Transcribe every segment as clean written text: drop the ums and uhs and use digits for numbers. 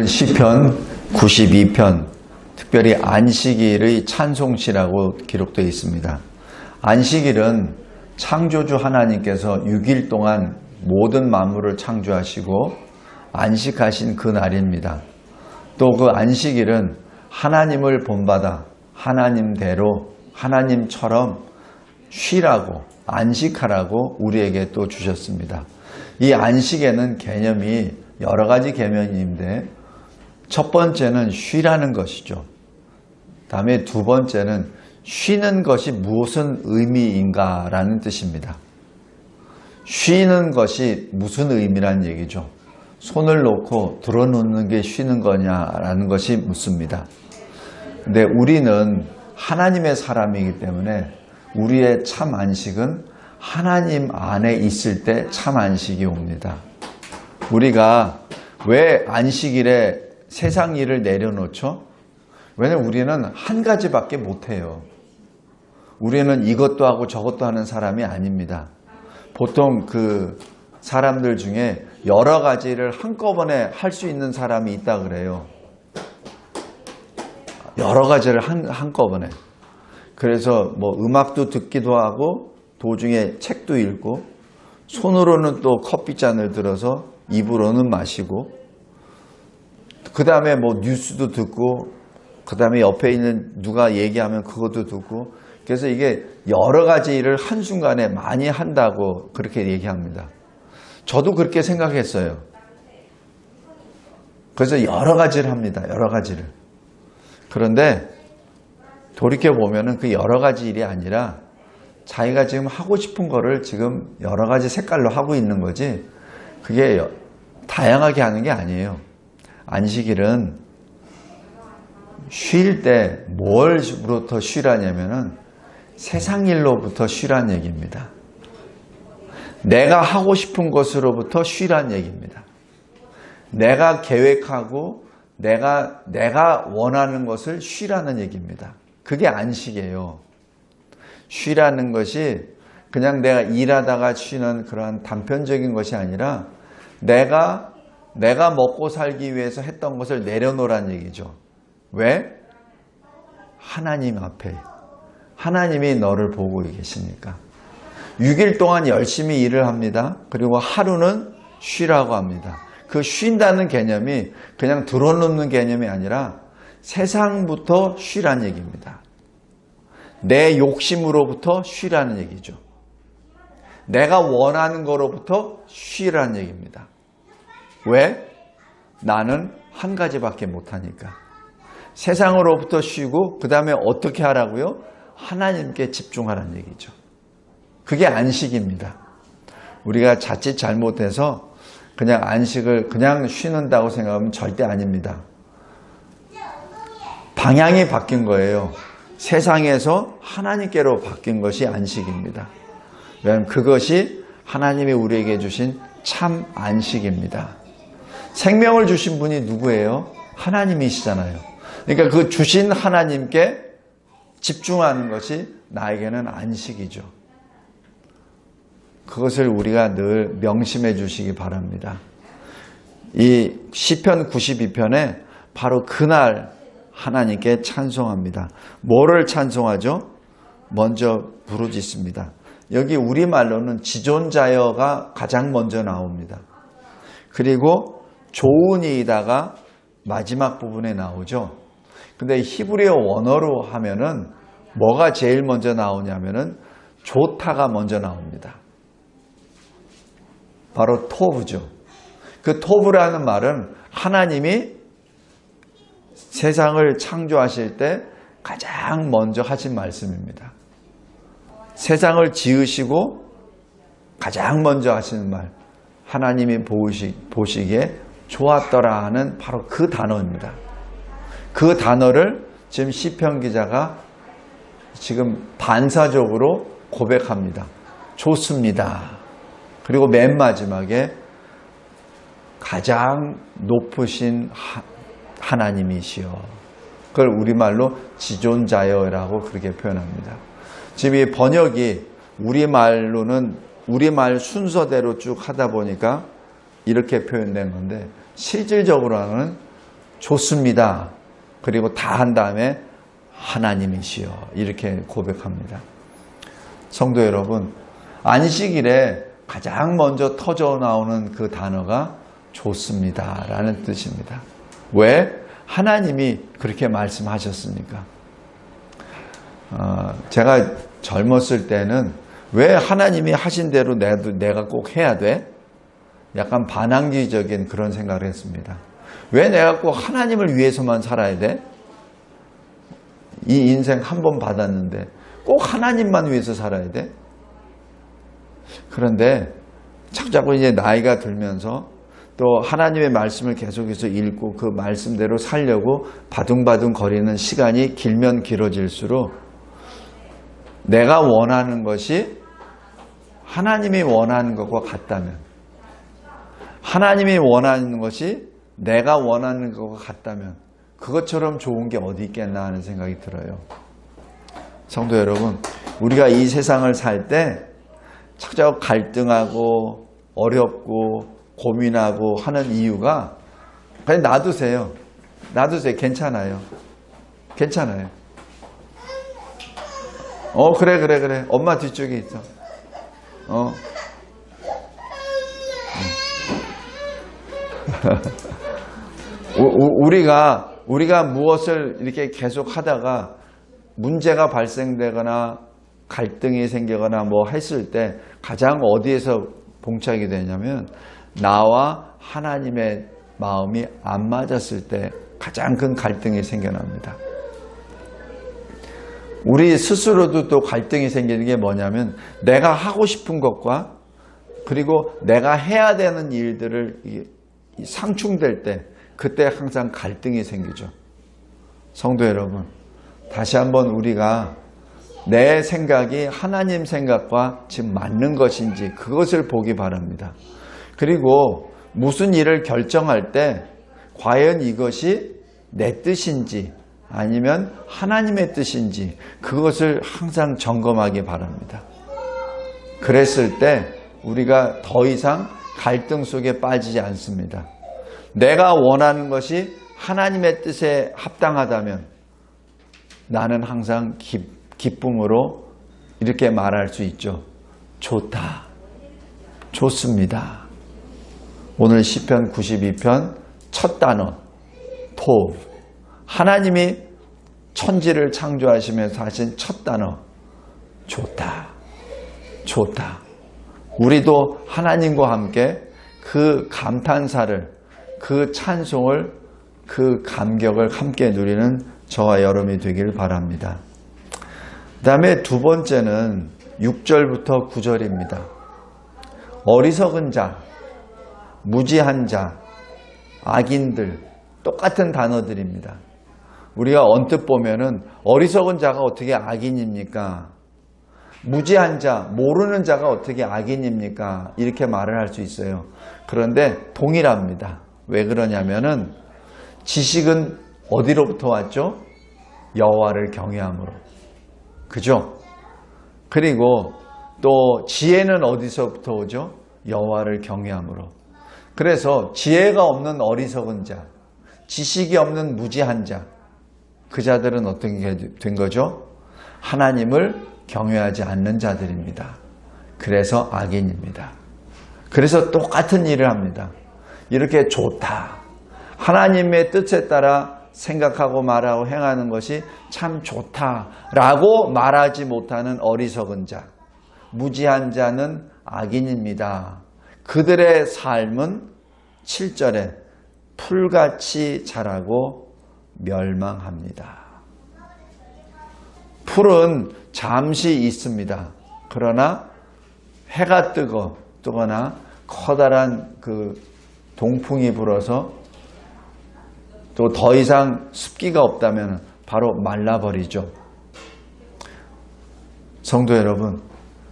시편 92편, 특별히 안식일의 찬송시라고 기록되어 있습니다. 안식일은 창조주 하나님께서 6일 동안 모든 만물을 창조하시고 안식하신 그 날입니다. 또 그 안식일은 하나님을 본받아 하나님대로 하나님처럼 쉬라고 안식하라고 우리에게 또 주셨습니다. 이 안식에는 개념이 여러 가지 개념인데 첫 번째는 쉬라는 것이죠. 다음에 두 번째는 쉬는 것이 무슨 의미인가라는 뜻입니다. 쉬는 것이 무슨 의미란 얘기죠. 손을 놓고 들어놓는 게 쉬는 거냐라는 것이 묻습니다. 근데 우리는 하나님의 사람이기 때문에 우리의 참 안식은 하나님 안에 있을 때 참 안식이 옵니다. 우리가 왜 안식일에 세상 일을 내려놓죠? 왜냐하면 우리는 한 가지밖에 못해요. 우리는 이것도 하고 저것도 하는 사람이 아닙니다. 보통 그 사람들 중에 여러 가지를 한꺼번에 할 수 있는 사람이 있다 그래요. 여러 가지를 한꺼번에. 그래서 뭐 음악도 듣기도 하고 도중에 책도 읽고 손으로는 또 커피잔을 들어서 입으로는 마시고 그 다음에 뭐 뉴스도 듣고 그 다음에 옆에 있는 누가 얘기하면 그것도 듣고 그래서 이게 여러 가지 일을 한순간에 많이 한다고 그렇게 얘기합니다. 저도 그렇게 생각했어요. 그래서 여러 가지를 합니다. 여러 가지를. 그런데 돌이켜보면은 그 여러 가지 일이 아니라 자기가 지금 하고 싶은 거를 지금 여러 가지 색깔로 하고 있는 거지 그게 다양하게 하는 게 아니에요. 안식일은 쉴 때 뭘부터 쉬라냐면은 세상 일로부터 쉬란 얘기입니다. 내가 하고 싶은 것으로부터 쉬란 얘기입니다. 내가 계획하고 내가 원하는 것을 쉬라는 얘기입니다. 그게 안식이에요. 쉬라는 것이 그냥 내가 일하다가 쉬는 그런 단편적인 것이 아니라 내가 먹고 살기 위해서 했던 것을 내려놓으란 얘기죠. 왜? 하나님 앞에. 하나님이 너를 보고 계시니까. 6일 동안 열심히 일을 합니다. 그리고 하루는 쉬라고 합니다. 그 쉰다는 개념이 그냥 들어놓는 개념이 아니라 세상부터 쉬라는 얘기입니다. 내 욕심으로부터 쉬라는 얘기죠. 내가 원하는 거로부터 쉬라는 얘기입니다. 왜? 나는 한 가지밖에 못하니까. 세상으로부터 쉬고 그 다음에 어떻게 하라고요? 하나님께 집중하라는 얘기죠. 그게 안식입니다. 우리가 자칫 잘못해서 그냥 안식을 그냥 쉬는다고 생각하면 절대 아닙니다. 방향이 바뀐 거예요. 세상에서 하나님께로 바뀐 것이 안식입니다. 왜냐하면 그것이 하나님이 우리에게 주신 참 안식입니다. 생명을 주신 분이 누구예요? 하나님이시잖아요. 그러니까 그 주신 하나님께 집중하는 것이 나에게는 안식이죠. 그것을 우리가 늘 명심해 주시기 바랍니다. 이 시편 92편에 바로 그날 하나님께 찬송합니다. 뭐를 찬송하죠? 먼저 부르짖습니다. 여기 우리말로는 지존자여가 가장 먼저 나옵니다. 그리고 좋으니이다가 마지막 부분에 나오죠. 근데 히브리어 원어로 하면은 뭐가 제일 먼저 나오냐면은 좋다가 먼저 나옵니다. 바로 토브죠. 그 토브라는 말은 하나님이 세상을 창조하실 때 가장 먼저 하신 말씀입니다. 세상을 지으시고 가장 먼저 하시는 말, 하나님이 보시기에 좋았더라 하는 바로 그 단어입니다. 그 단어를 지금 시편 기자가 지금 반사적으로 고백합니다. 좋습니다. 그리고 맨 마지막에 가장 높으신 하나님이시여. 그걸 우리말로 지존자여라고 그렇게 표현합니다. 지금 이 번역이 우리말로는 우리말 순서대로 쭉 하다 보니까 이렇게 표현된 건데 실질적으로는 좋습니다. 그리고 다 한 다음에 하나님이시여 이렇게 고백합니다. 성도 여러분, 안식일에 가장 먼저 터져 나오는 그 단어가 좋습니다 라는 뜻입니다. 왜? 하나님이 그렇게 말씀하셨으니까. 제가 젊었을 때는 왜 하나님이 하신 대로 내가 꼭 해야 돼? 약간 반항기적인 그런 생각을 했습니다. 왜 내가 꼭 하나님을 위해서만 살아야 돼? 이 인생 한 번 받았는데 꼭 하나님만 위해서 살아야 돼? 그런데 자꾸 이제 나이가 들면서 또 하나님의 말씀을 계속해서 읽고 그 말씀대로 살려고 바둥바둥 거리는 시간이 길면 길어질수록 내가 원하는 것이 하나님이 원하는 것과 같다면, 하나님이 원하는 것이 내가 원하는 것과 같다면 그것처럼 좋은 게 어디 있겠나 하는 생각이 들어요. 성도 여러분, 우리가 이 세상을 살 때 자꾸 갈등하고 어렵고 고민하고 하는 이유가 그냥 놔두세요. 괜찮아요. 그래. 엄마 뒤쪽에 있어. 우리가 무엇을 이렇게 계속 하다가 문제가 발생되거나 갈등이 생기거나 뭐 했을 때 가장 어디에서 봉착이 되냐면 나와 하나님의 마음이 안 맞았을 때 가장 큰 갈등이 생겨납니다. 우리 스스로도 또 갈등이 생기는 게 뭐냐면 내가 하고 싶은 것과 그리고 내가 해야 되는 일들을 상충될 때 그때 항상 갈등이 생기죠. 성도 여러분, 다시 한번 우리가 내 생각이 하나님 생각과 지금 맞는 것인지 그것을 보기 바랍니다. 그리고 무슨 일을 결정할 때 과연 이것이 내 뜻인지 아니면 하나님의 뜻인지 그것을 항상 점검하기 바랍니다. 그랬을 때 우리가 더 이상 갈등 속에 빠지지 않습니다. 내가 원하는 것이 하나님의 뜻에 합당하다면 나는 항상 기쁨으로 이렇게 말할 수 있죠. 좋다. 좋습니다. 오늘 시편 92편 첫 단어 토. 하나님이 천지를 창조하시면서 하신 첫 단어 좋다. 우리도 하나님과 함께 그 감탄사를, 그 찬송을, 그 감격을 함께 누리는 저와 여러분이 되길 바랍니다. 그 다음에 두 번째는 6절부터 9절입니다. 어리석은 자, 무지한 자, 악인들, 똑같은 단어들입니다. 우리가 언뜻 보면은 어리석은 자가 어떻게 악인입니까? 무지한 자, 모르는 자가 어떻게 악인입니까? 이렇게 말을 할 수 있어요. 그런데 동일합니다. 왜 그러냐면은 지식은 어디로부터 왔죠? 여호와를 경외함으로. 그죠? 그리고 또 지혜는 어디서부터 오죠? 여호와를 경외함으로. 그래서 지혜가 없는 어리석은 자, 지식이 없는 무지한 자, 그 자들은 어떻게 된 거죠? 하나님을 경외하지 않는 자들입니다. 그래서 악인입니다. 그래서 똑같은 일을 합니다. 이렇게 좋다. 하나님의 뜻에 따라 생각하고 말하고 행하는 것이 참 좋다라고 말하지 못하는 어리석은 자, 무지한 자는 악인입니다. 그들의 삶은 7절에 풀같이 자라고 멸망합니다. 풀은 잠시 있습니다. 그러나 해가 뜨거나 커다란 그 동풍이 불어서 또 더 이상 습기가 없다면 바로 말라버리죠. 성도 여러분,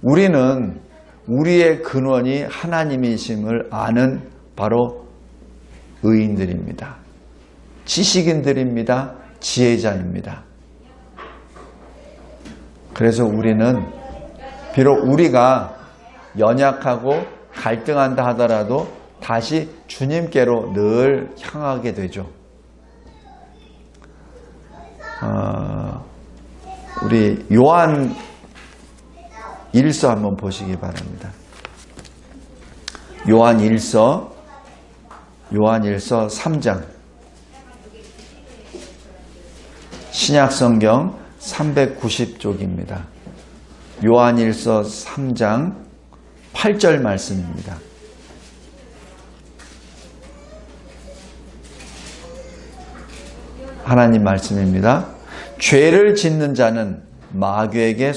우리는 우리의 근원이 하나님이심을 아는 바로 의인들입니다. 지식인들입니다. 지혜자입니다. 그래서 우리는 비록 우리가 연약하고 갈등한다 하더라도 다시 주님께로 늘 향하게 되죠. 우리 요한 1서 한번 보시기 바랍니다. 요한 1서 3장 신약성경 390쪽입니다. 요한 1서 3장 8절 말씀입니다. 하나님 말씀입니다. 죄를 짓는 자는 마귀에게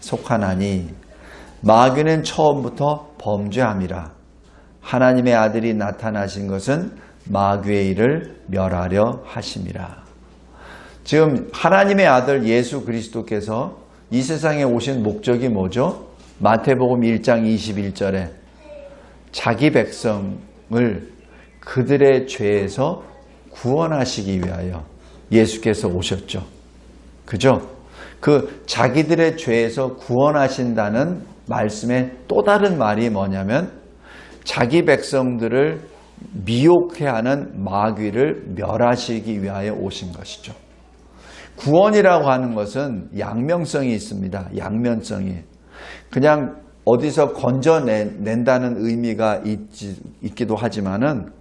속하나니 마귀는 처음부터 범죄함이라. 하나님의 아들이 나타나신 것은 마귀의 일을 멸하려 하심이라. 지금 하나님의 아들 예수 그리스도께서 이 세상에 오신 목적이 뭐죠? 마태복음 1장 21절에 자기 백성을 그들의 죄에서 구원하시기 위하여 예수께서 오셨죠. 그죠? 그 자기들의 죄에서 구원하신다는 말씀의 또 다른 말이 뭐냐면 자기 백성들을 미혹해 하는 마귀를 멸하시기 위하여 오신 것이죠. 구원이라고 하는 것은 양면성이 있습니다. 양면성이. 그냥 어디서 건져낸다는 의미가 있기도 하지만은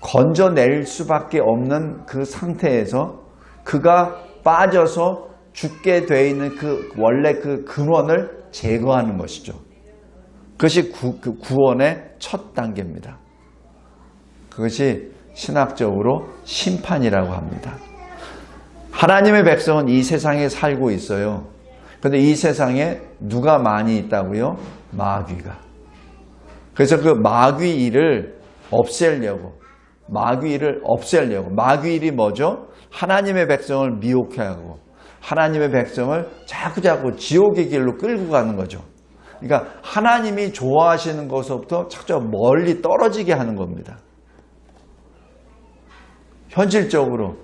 건져낼 수밖에 없는 그 상태에서 그가 빠져서 죽게 되어 있는 그 원래 그 근원을 제거하는 것이죠. 그것이 구원의 첫 단계입니다. 그것이 신학적으로 심판이라고 합니다. 하나님의 백성은 이 세상에 살고 있어요. 그런데 이 세상에 누가 많이 있다고요? 마귀가. 그래서 그 마귀 일을 없애려고 마귀 일이 뭐죠? 하나님의 백성을 미혹해 하고 하나님의 백성을 자꾸자꾸 지옥의 길로 끌고 가는 거죠. 그러니까 하나님이 좋아하시는 것부터 자꾸 멀리 떨어지게 하는 겁니다. 현실적으로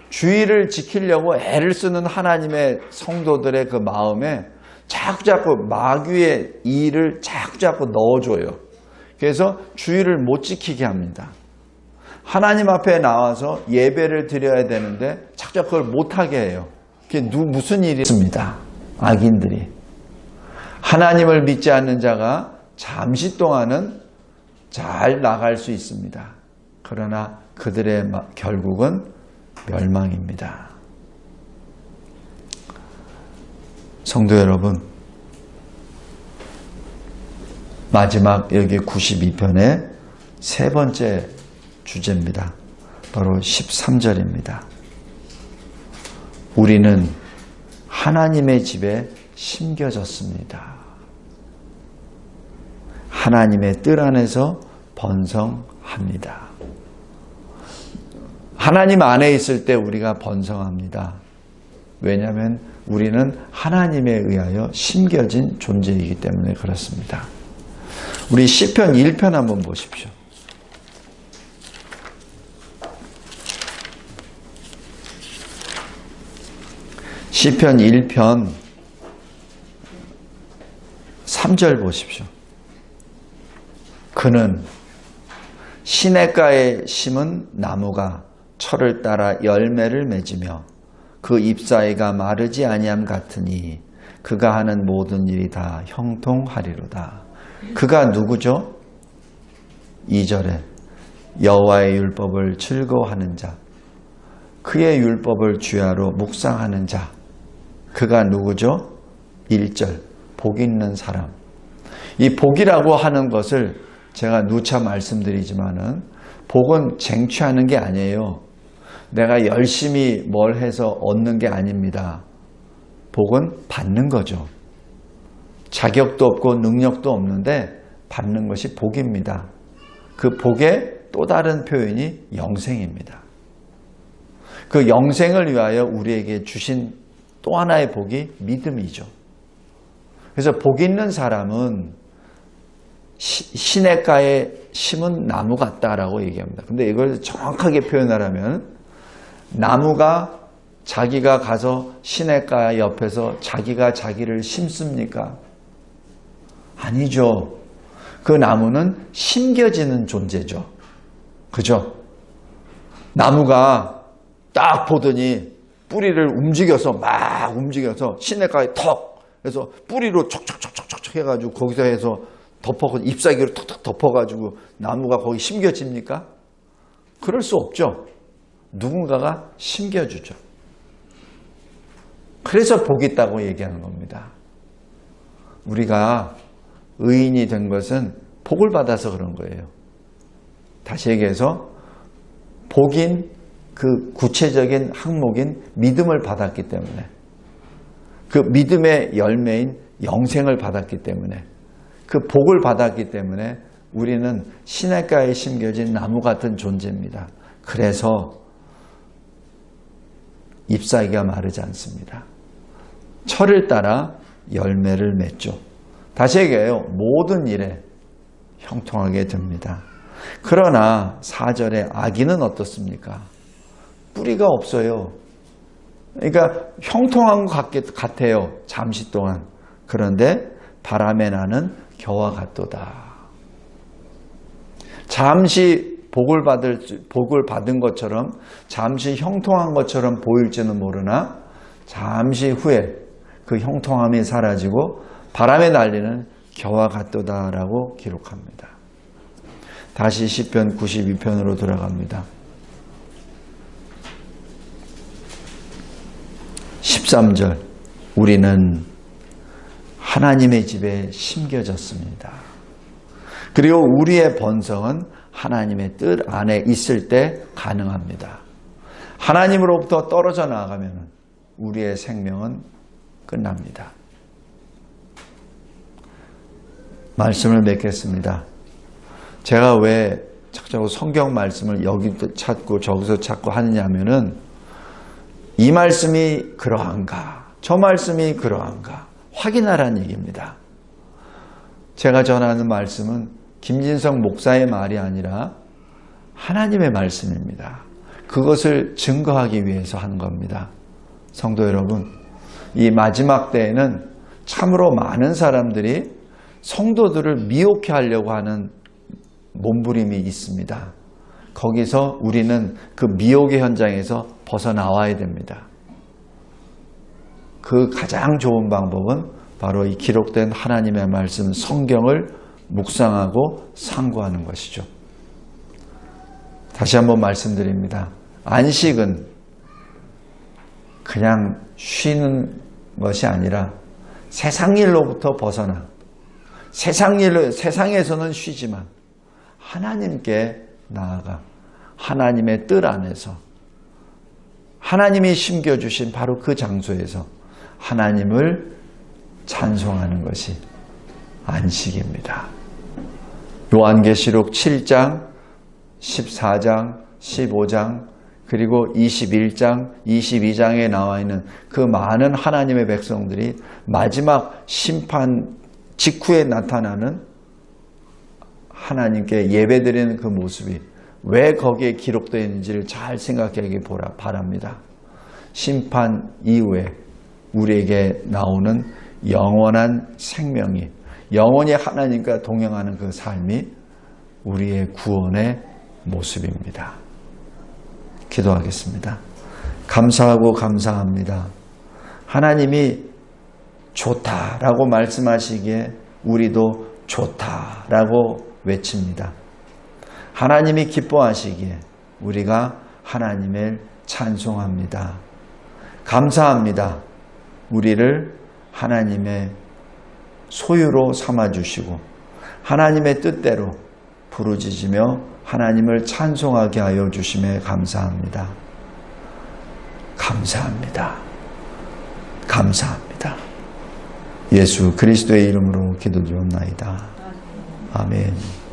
주의를 지키려고 애를 쓰는 하나님의 성도들의 그 마음에 자꾸자꾸 마귀의 일을 자꾸자꾸 넣어줘요. 그래서 주의를 못 지키게 합니다. 하나님 앞에 나와서 예배를 드려야 되는데 자꾸 그걸 못하게 해요. 그게 무슨 일이 있습니다. 악인들이. 하나님을 믿지 않는 자가 잠시 동안은 잘 나갈 수 있습니다. 그러나 그들의 결국은 멸망입니다. 성도 여러분, 마지막 여기 92편의 세 번째 주제입니다. 바로 13절입니다. 우리는 하나님의 집에 심겨졌습니다. 하나님의 뜰 안에서 번성합니다. 하나님 안에 있을 때 우리가 번성합니다. 왜냐하면 우리는 하나님에 의하여 심겨진 존재이기 때문에 그렇습니다. 우리 시편 1편 한번 보십시오. 시편 1편 3절 보십시오. 그는 시냇가에 심은 나무가 철을 따라 열매를 맺으며 그 잎사이가 마르지 아니함 같으니 그가 하는 모든 일이 다 형통하리로다. 그가 누구죠? 2절에 여호와의 율법을 즐거워하는 자, 그의 율법을 주야로 묵상하는 자, 그가 누구죠? 1절 복 있는 사람. 이 복이라고 하는 것을 제가 누차 말씀드리지만은 복은 쟁취하는 게 아니에요. 내가 열심히 뭘 해서 얻는 게 아닙니다. 복은 받는 거죠. 자격도 없고 능력도 없는데 받는 것이 복입니다. 그 복의 또 다른 표현이 영생입니다. 그 영생을 위하여 우리에게 주신 또 하나의 복이 믿음이죠. 그래서 복 있는 사람은 시냇가에 심은 나무 같다라고 얘기합니다. 근데 이걸 정확하게 표현하려면 나무가 자기가 가서 시냇가 옆에서 자기가 자기를 심습니까? 아니죠. 그 나무는 심겨지는 존재죠. 그죠? 나무가 딱 보더니 뿌리를 막 움직여서 시냇가에 턱 해서 뿌리로 촉촉촉촉촉 해가지고 거기서 해서 덮어 잎사귀로 톡톡 덮어가지고 나무가 거기 심겨집니까? 그럴 수 없죠. 누군가가 심겨주죠. 그래서 복이 있다고 얘기하는 겁니다. 우리가 의인이 된 것은 복을 받아서 그런 거예요. 다시 얘기해서 복인 그 구체적인 항목인 믿음을 받았기 때문에, 그 믿음의 열매인 영생을 받았기 때문에, 그 복을 받았기 때문에 우리는 시냇가에 심겨진 나무 같은 존재입니다. 그래서 잎사귀가 마르지 않습니다. 철을 따라 열매를 맺죠. 다시 얘기해요. 모든 일에 형통하게 됩니다. 그러나 4절에 아기는 어떻습니까? 뿌리가 없어요. 그러니까 형통한 것 같아요. 잠시 동안. 그런데 바람에 나는 겨와 같도다. 잠시 복을 받은 것처럼, 잠시 형통한 것처럼 보일지는 모르나 잠시 후에 그 형통함이 사라지고 바람에 날리는 겨와 같도다라고 기록합니다. 다시 시편 92편으로 돌아갑니다. 13절, 우리는 하나님의 집에 심겨졌습니다. 그리고 우리의 번성은 하나님의 뜻 안에 있을 때 가능합니다. 하나님으로부터 떨어져 나가면 우리의 생명은 끝납니다. 말씀을 맺겠습니다. 제가 왜 자꾸 성경 말씀을 여기도 찾고 저기서 찾고 하느냐면은 이 말씀이 그러한가, 저 말씀이 그러한가 확인하라는 얘기입니다. 제가 전하는 말씀은 김진성 목사의 말이 아니라 하나님의 말씀입니다. 그것을 증거하기 위해서 하는 겁니다. 성도 여러분, 이 마지막 때에는 참으로 많은 사람들이 성도들을 미혹해 하려고 하는 몸부림이 있습니다. 거기서 우리는 그 미혹의 현장에서 벗어나와야 됩니다. 그 가장 좋은 방법은 바로 이 기록된 하나님의 말씀 성경을 묵상하고 상고하는 것이죠. 다시 한번 말씀드립니다. 안식은 그냥 쉬는 것이 아니라 세상 일로부터 벗어나, 세상에서는 쉬지만 하나님께 나아가 하나님의 뜻 안에서 하나님이 심겨주신 바로 그 장소에서 하나님을 찬송하는 것이 안식입니다. 요한계시록 7장, 14장, 15장, 그리고 21장, 22장에 나와 있는 그 많은 하나님의 백성들이 마지막 심판 직후에 나타나는 하나님께 예배드리는 그 모습이 왜 거기에 기록되어 있는지를 잘 생각하기 바랍니다. 심판 이후에 우리에게 나오는 영원한 생명이, 영원히 하나님과 동행하는 그 삶이 우리의 구원의 모습입니다. 기도하겠습니다. 감사하고 감사합니다. 하나님이 좋다라고 말씀하시기에 우리도 좋다라고 외칩니다. 하나님이 기뻐하시기에 우리가 하나님을 찬송합니다. 감사합니다. 우리를 하나님의 소유로 삼아주시고 하나님의 뜻대로 부르짖으며 하나님을 찬송하게 하여 주심에 감사합니다. 감사합니다. 감사합니다. 예수 그리스도의 이름으로 기도드리옵나이다. 아멘.